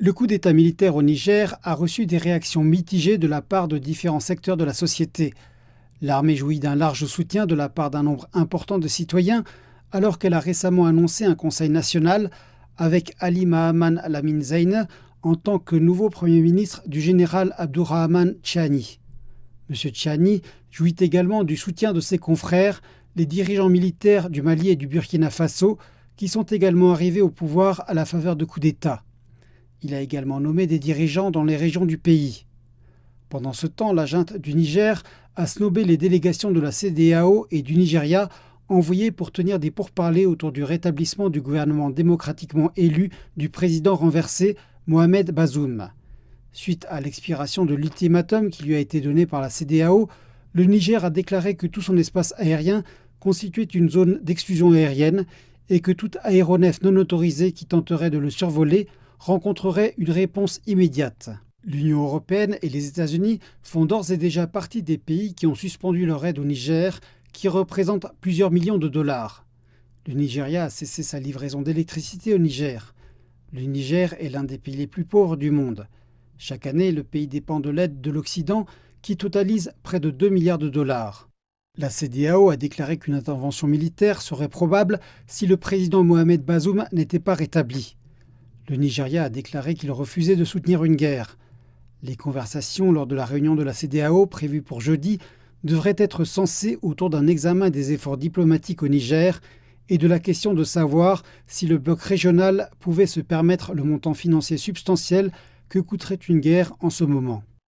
Le coup d'État militaire au Niger a reçu des réactions mitigées de la part de différents secteurs de la société. L'armée jouit d'un large soutien de la part d'un nombre important de citoyens, alors qu'elle a récemment annoncé un conseil national avec Ali Mahaman Lamine Zeine en tant que nouveau Premier ministre du général Abdourahmane Tchiani. M. Tchiani jouit également du soutien de ses confrères, les dirigeants militaires du Mali et du Burkina Faso, qui sont également arrivés au pouvoir à la faveur de coups d'État. Il a également nommé des dirigeants dans les régions du pays. Pendant ce temps, la junte du Niger a snobé les délégations de la CEDEAO et du Nigeria envoyées pour tenir des pourparlers autour du rétablissement du gouvernement démocratiquement élu du président renversé Mohamed Bazoum. Suite à l'expiration de l'ultimatum qui lui a été donné par la CEDEAO, le Niger a déclaré que tout son espace aérien constituait une zone d'exclusion aérienne et que tout aéronef non autorisé qui tenterait de le survoler rencontrerait une réponse immédiate. L'Union européenne et les États-Unis font d'ores et déjà partie des pays qui ont suspendu leur aide au Niger, qui représente plusieurs millions de dollars. Le Nigeria a cessé sa livraison d'électricité au Niger. Le Niger est l'un des pays les plus pauvres du monde. Chaque année, le pays dépend de l'aide de l'Occident, qui totalise près de 2 milliards de dollars. La CEDEAO a déclaré qu'une intervention militaire serait probable si le président Mohamed Bazoum n'était pas rétabli. Le Nigeria a déclaré qu'il refusait de soutenir une guerre. Les conversations lors de la réunion de la CEDEAO prévue pour jeudi devraient être censées autour d'un examen des efforts diplomatiques au Niger et de la question de savoir si le bloc régional pouvait se permettre le montant financier substantiel que coûterait une guerre en ce moment.